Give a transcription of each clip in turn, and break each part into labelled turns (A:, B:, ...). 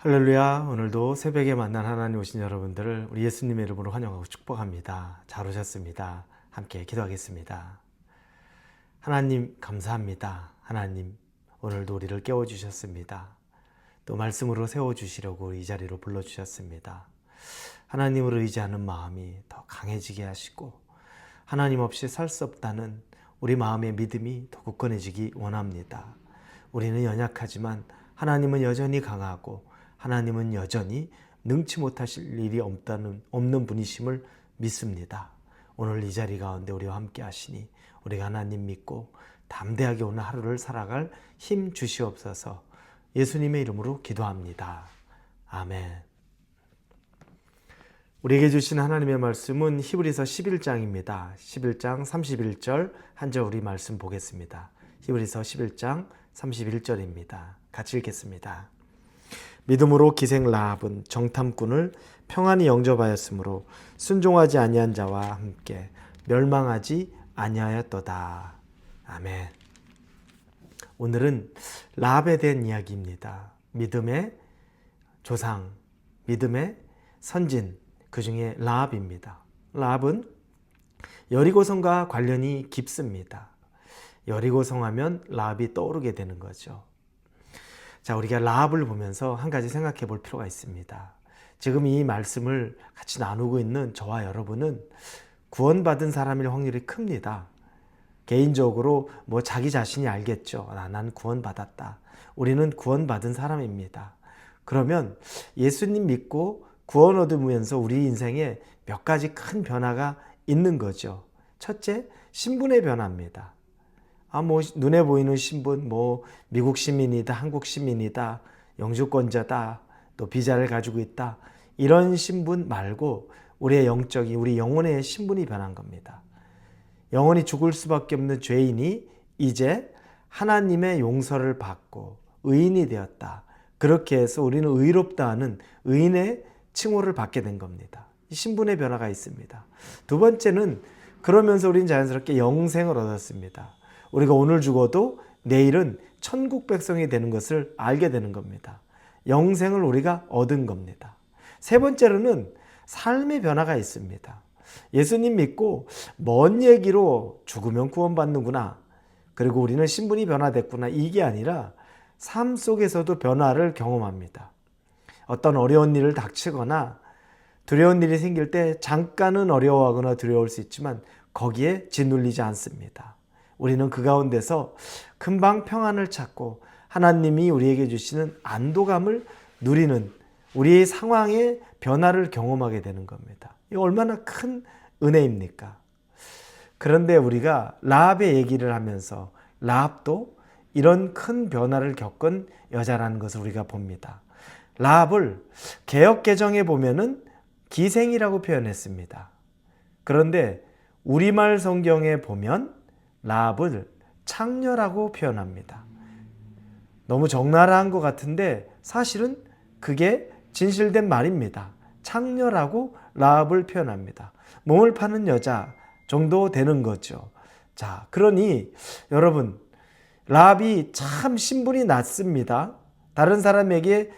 A: 할렐루야. 오늘도 새벽에 만난 하나님 오신 여러분들을 우리 예수님의 이름으로 환영하고 축복합니다. 잘 오셨습니다. 함께 기도하겠습니다. 하나님 감사합니다. 하나님 오늘도 우리를 깨워주셨습니다. 또 말씀으로 세워주시려고 이 자리로 불러주셨습니다. 하나님을 의지하는 마음이 더 강해지게 하시고 하나님 없이 살 수 없다는 우리 마음의 믿음이 더 굳건해지기 원합니다. 우리는 연약하지만 하나님은 여전히 강하고 하나님은 여전히 능치 못하실 일이 없는 분이심을 믿습니다. 오늘 이 자리 가운데 우리와 함께 하시니 우리가 하나님 믿고 담대하게 오늘 하루를 살아갈 힘 주시옵소서. 예수님의 이름으로 기도합니다. 아멘. 우리에게 주신 하나님의 말씀은 히브리서 11장입니다. 11장 31절 한 절 우리 말씀 보겠습니다. 히브리서 11장 31절입니다. 같이 읽겠습니다. 믿음으로 기생 라합은 정탐꾼을 평안히 영접하였으므로 순종하지 아니한 자와 함께 멸망하지 아니하였도다. 아멘. 오늘은 라합에 대한 이야기입니다. 믿음의 조상, 믿음의 선진, 그 중에 라합입니다. 라합은 여리고성과 관련이 깊습니다. 여리고성 하면 라합이 떠오르게 되는 거죠. 자, 우리가 라합을 보면서 한 가지 생각해 볼 필요가 있습니다. 지금 이 말씀을 같이 나누고 있는 저와 여러분은 구원받은 사람일 확률이 큽니다. 개인적으로 자기 자신이 알겠죠. 난 구원받았다. 우리는 구원받은 사람입니다. 그러면 예수님 믿고 구원 얻으면서 우리 인생에 몇 가지 큰 변화가 있는 거죠. 첫째, 신분의 변화입니다. 눈에 보이는 신분, 미국 시민이다, 한국 시민이다, 영주권자다, 또 비자를 가지고 있다. 이런 신분 말고 우리의 우리 영혼의 신분이 변한 겁니다. 영원히 죽을 수밖에 없는 죄인이 이제 하나님의 용서를 받고 의인이 되었다. 그렇게 해서 우리는 의롭다 하는 의인의 칭호를 받게 된 겁니다. 이 신분의 변화가 있습니다. 두 번째는 그러면서 우리는 자연스럽게 영생을 얻었습니다. 우리가 오늘 죽어도 내일은 천국 백성이 되는 것을 알게 되는 겁니다. 영생을 우리가 얻은 겁니다. 세 번째로는 삶의 변화가 있습니다. 예수님 믿고 먼 얘기로 죽으면 구원받는구나, 그리고 우리는 신분이 변화됐구나, 이게 아니라 삶 속에서도 변화를 경험합니다. 어떤 어려운 일을 닥치거나 두려운 일이 생길 때 잠깐은 어려워하거나 두려울 수 있지만 거기에 짓눌리지 않습니다. 우리는 그 가운데서 금방 평안을 찾고 하나님이 우리에게 주시는 안도감을 누리는 우리의 상황의 변화를 경험하게 되는 겁니다. 이 얼마나 큰 은혜입니까? 그런데 우리가 라합의 얘기를 하면서 라합도 이런 큰 변화를 겪은 여자라는 것을 우리가 봅니다. 라합을 개역개정에 보면은 기생이라고 표현했습니다. 그런데 우리말 성경에 보면 라합을 창녀라고 표현합니다. 너무 적나라한 것 같은데 사실은 그게 진실된 말입니다. 창녀라고 라합을 표현합니다. 몸을 파는 여자 정도 되는 거죠. 자, 그러니 여러분, 라합이 참 신분이 낮습니다. 다른 사람에게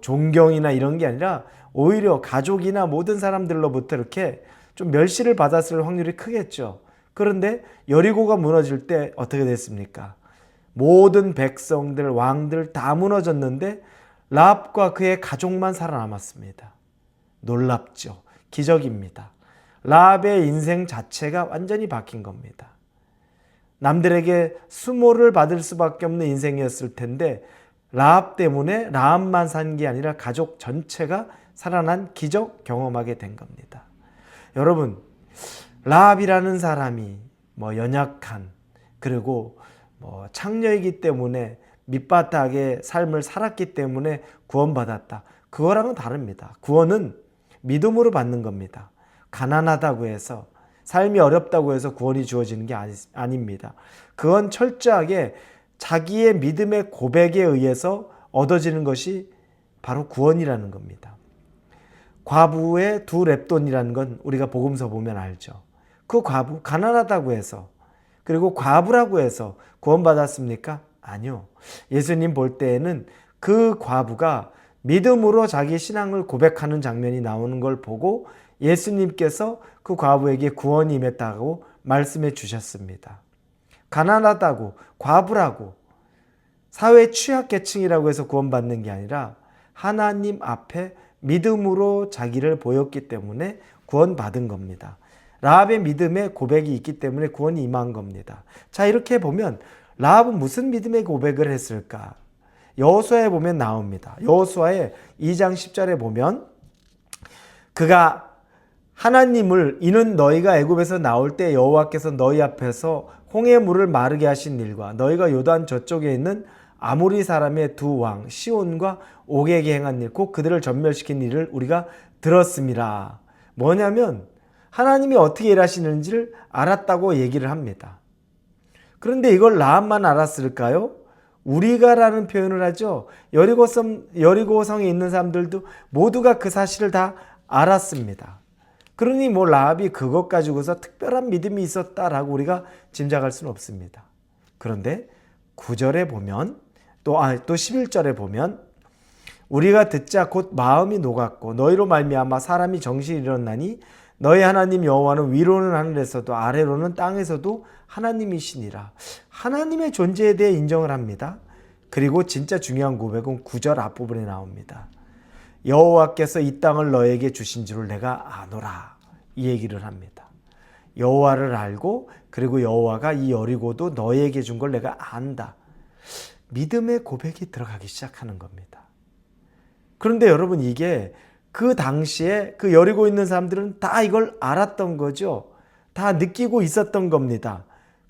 A: 존경이나 이런 게 아니라 오히려 가족이나 모든 사람들로부터 이렇게 좀 멸시를 받았을 확률이 크겠죠. 그런데 여리고가 무너질 때 어떻게 됐습니까? 모든 백성들, 왕들 다 무너졌는데 라합과 그의 가족만 살아남았습니다. 놀랍죠. 기적입니다. 라합의 인생 자체가 완전히 바뀐 겁니다. 남들에게 수모를 받을 수밖에 없는 인생이었을 텐데 라합 때문에 라합만 산 게 아니라 가족 전체가 살아난 기적 경험하게 된 겁니다. 여러분, 라합이라는 사람이 연약한, 그리고 창녀이기 때문에 밑바닥의 삶을 살았기 때문에 구원받았다. 그거랑은 다릅니다. 구원은 믿음으로 받는 겁니다. 가난하다고 해서, 삶이 어렵다고 해서 구원이 주어지는 게 아닙니다. 그건 철저하게 자기의 믿음의 고백에 의해서 얻어지는 것이 바로 구원이라는 겁니다. 과부의 두 렙돈이라는 건 우리가 복음서 보면 알죠. 그 과부, 가난하다고 해서, 그리고 과부라고 해서 구원받았습니까? 아니요. 예수님 볼 때에는 그 과부가 믿음으로 자기 신앙을 고백하는 장면이 나오는 걸 보고 예수님께서 그 과부에게 구원이 임했다고 말씀해 주셨습니다. 가난하다고, 과부라고, 사회 취약계층이라고 해서 구원받는 게 아니라 하나님 앞에 믿음으로 자기를 보였기 때문에 구원받은 겁니다. 라합의 믿음의 고백이 있기 때문에 구원이 임한 겁니다. 자, 이렇게 보면 라합은 무슨 믿음의 고백을 했을까? 여호수아에 보면 나옵니다. 여호수아의 2장 10절에 보면 그가 하나님을 이는 너희가 애굽에서 나올 때 여호와께서 너희 앞에서 홍해 물을 마르게 하신 일과 너희가 요단 저쪽에 있는 아모리 사람의 두 왕 시온과 옥에게 행한 일 곧 그들을 전멸시킨 일을 우리가 들었음이라. 뭐냐면 하나님이 어떻게 일하시는지를 알았다고 얘기를 합니다. 그런데 이걸 라합만 알았을까요? 우리가라는 표현을 하죠. 여리고성에 있는 사람들도 모두가 그 사실을 다 알았습니다. 그러니 뭐 라합이 그것 가지고서 특별한 믿음이 있었다라고 우리가 짐작할 수는 없습니다. 그런데 9절에 보면 또 11절에 보면 우리가 듣자 곧 마음이 녹았고 너희로 말미암아 사람이 정신이 일어나니 너희 하나님 여호와는 위로는 하늘에서도 아래로는 땅에서도 하나님이시니라. 하나님의 존재에 대해 인정을 합니다. 그리고 진짜 중요한 고백은 9절 앞부분에 나옵니다. 여호와께서 이 땅을 너에게 주신 줄을 내가 아노라. 이 얘기를 합니다. 여호와를 알고 그리고 여호와가 이 여리고도 너에게 준 걸 내가 안다. 믿음의 고백이 들어가기 시작하는 겁니다. 그런데 여러분 이게 그 당시에 그 여리고 있는 사람들은 다 이걸 알았던 거죠. 다 느끼고 있었던 겁니다.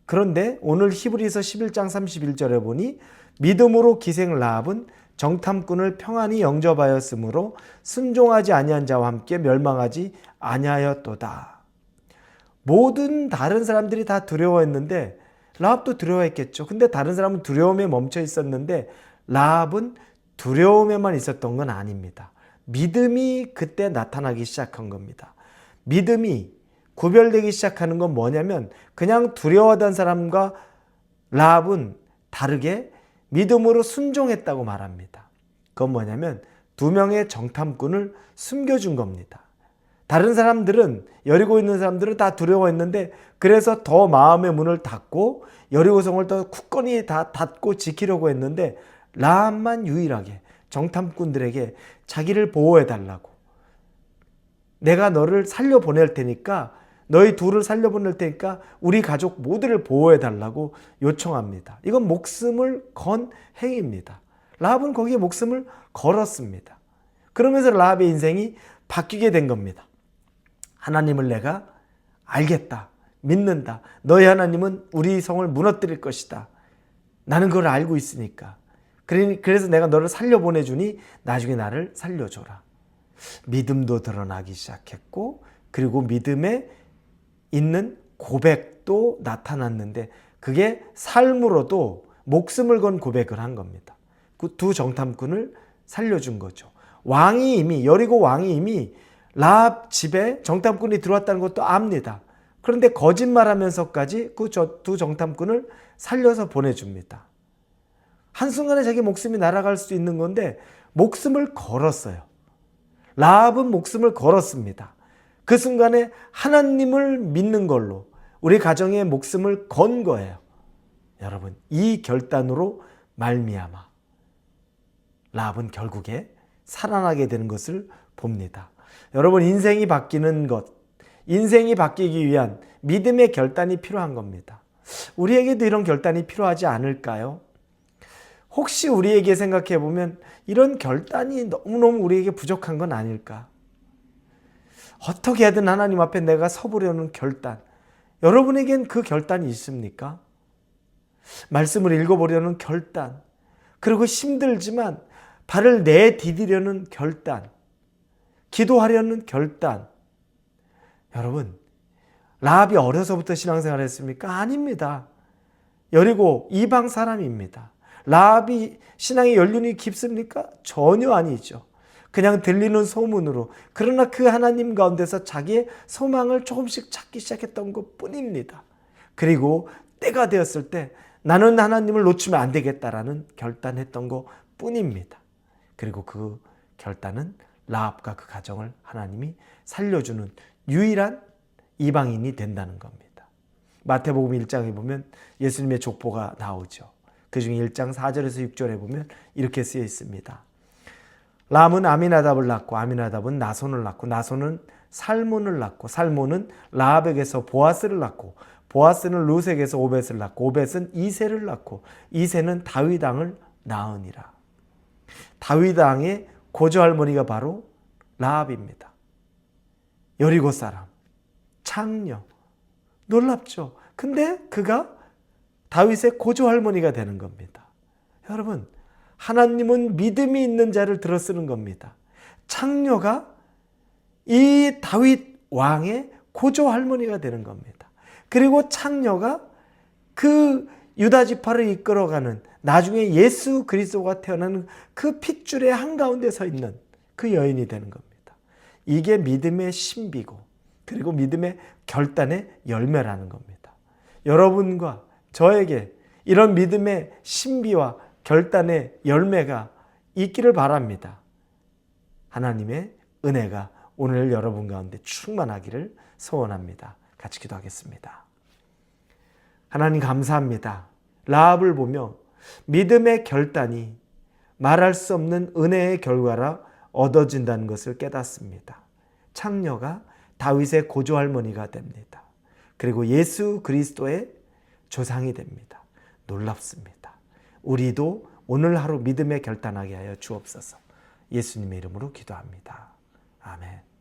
A: 그런데 오늘 히브리서 11장 31절에 보니 믿음으로 기생 라합은 정탐꾼을 평안히 영접하였으므로 순종하지 아니한 자와 함께 멸망하지 아니하였도다. 모든 다른 사람들이 다 두려워했는데 라합도 두려워했겠죠. 근데 다른 사람은 두려움에 멈춰 있었는데 라합은 두려움에만 있었던 건 아닙니다. 믿음이 그때 나타나기 시작한 겁니다. 믿음이 구별되기 시작하는 건 뭐냐면 그냥 두려워하던 사람과 라합은 다르게 믿음으로 순종했다고 말합니다. 그건 뭐냐면 두 명의 정탐꾼을 숨겨준 겁니다. 다른 사람들은 여리고 있는 사람들은 다 두려워했는데 그래서 더 마음의 문을 닫고 여리고성을 더 굳건히 다 닫고 지키려고 했는데 라합만 유일하게 정탐꾼들에게 자기를 보호해달라고 내가 너를 살려보낼 테니까 너희 둘을 살려보낼 테니까 우리 가족 모두를 보호해달라고 요청합니다. 이건 목숨을 건 행위입니다. 라합은 거기에 목숨을 걸었습니다. 그러면서 라합의 인생이 바뀌게 된 겁니다. 하나님을 내가 알겠다. 믿는다. 너희 하나님은 우리 성을 무너뜨릴 것이다. 나는 그걸 알고 있으니까. 그래서 내가 너를 살려보내주니 나중에 나를 살려줘라. 믿음도 드러나기 시작했고 그리고 믿음에 있는 고백도 나타났는데 그게 삶으로도 목숨을 건 고백을 한 겁니다. 그 두 정탐꾼을 살려준 거죠. 여리고 왕이 이미 라합 집에 정탐꾼이 들어왔다는 것도 압니다. 그런데 거짓말하면서까지 그 두 정탐꾼을 살려서 보내줍니다. 한순간에 자기 목숨이 날아갈 수 있는 건데 목숨을 걸었어요. 라합은 목숨을 걸었습니다. 그 순간에 하나님을 믿는 걸로 우리 가정의 목숨을 건 거예요. 여러분, 이 결단으로 말미암아 라합은 결국에 살아나게 되는 것을 봅니다. 여러분, 인생이 바뀌는 것, 인생이 바뀌기 위한 믿음의 결단이 필요한 겁니다. 우리에게도 이런 결단이 필요하지 않을까요? 혹시 우리에게 생각해 보면 이런 결단이 너무너무 우리에게 부족한 건 아닐까? 어떻게 하든 하나님 앞에 내가 서보려는 결단. 여러분에겐 그 결단이 있습니까? 말씀을 읽어보려는 결단. 그리고 힘들지만 발을 내디디려는 결단. 기도하려는 결단. 여러분, 라합이 어려서부터 신앙생활을 했습니까? 아닙니다. 여리고 이방 사람입니다. 라합이 신앙의 연륜이 깊습니까? 전혀 아니죠. 그냥 들리는 소문으로. 그러나 그 하나님 가운데서 자기의 소망을 조금씩 찾기 시작했던 것 뿐입니다. 그리고 때가 되었을 때 나는 하나님을 놓치면 안 되겠다라는 결단했던 것 뿐입니다. 그리고 그 결단은 라합과 그 가정을 하나님이 살려주는 유일한 이방인이 된다는 겁니다. 마태복음 1장에 보면 예수님의 족보가 나오죠. 그 중에 1장 4절에서 6절에 보면 이렇게 쓰여 있습니다. 람은 아미나답을 낳고 아미나답은 나손을 낳고 나손은 살몬을 낳고 살몬은 라합에게서 보아스를 낳고 보아스는 루색에서 오벳을 낳고 오벳은 이새를 낳고 이새는 다윗 왕을 낳으니라. 다윗 왕의 고조할머니가 바로 라합입니다. 여리고 사람, 창녀. 놀랍죠? 근데 그가 다윗의 고조할머니가 되는 겁니다. 여러분, 하나님은 믿음이 있는 자를 들어 쓰는 겁니다. 창녀가 이 다윗 왕의 고조할머니가 되는 겁니다. 그리고 창녀가 그 유다 지파를 이끌어가는 나중에 예수 그리스도가 태어나는 그 핏줄의 한가운데 서 있는 그 여인이 되는 겁니다. 이게 믿음의 신비고 그리고 믿음의 결단의 열매라는 겁니다. 여러분과 저에게 이런 믿음의 신비와 결단의 열매가 있기를 바랍니다. 하나님의 은혜가 오늘 여러분 가운데 충만하기를 소원합니다. 같이 기도하겠습니다. 하나님 감사합니다. 라합을 보며 믿음의 결단이 말할 수 없는 은혜의 결과라 얻어진다는 것을 깨닫습니다. 창녀가 다윗의 고조할머니가 됩니다. 그리고 예수 그리스도의 조상이 됩니다. 놀랍습니다. 우리도 오늘 하루 믿음에 결단하게 하여 주옵소서. 예수님의 이름으로 기도합니다. 아멘.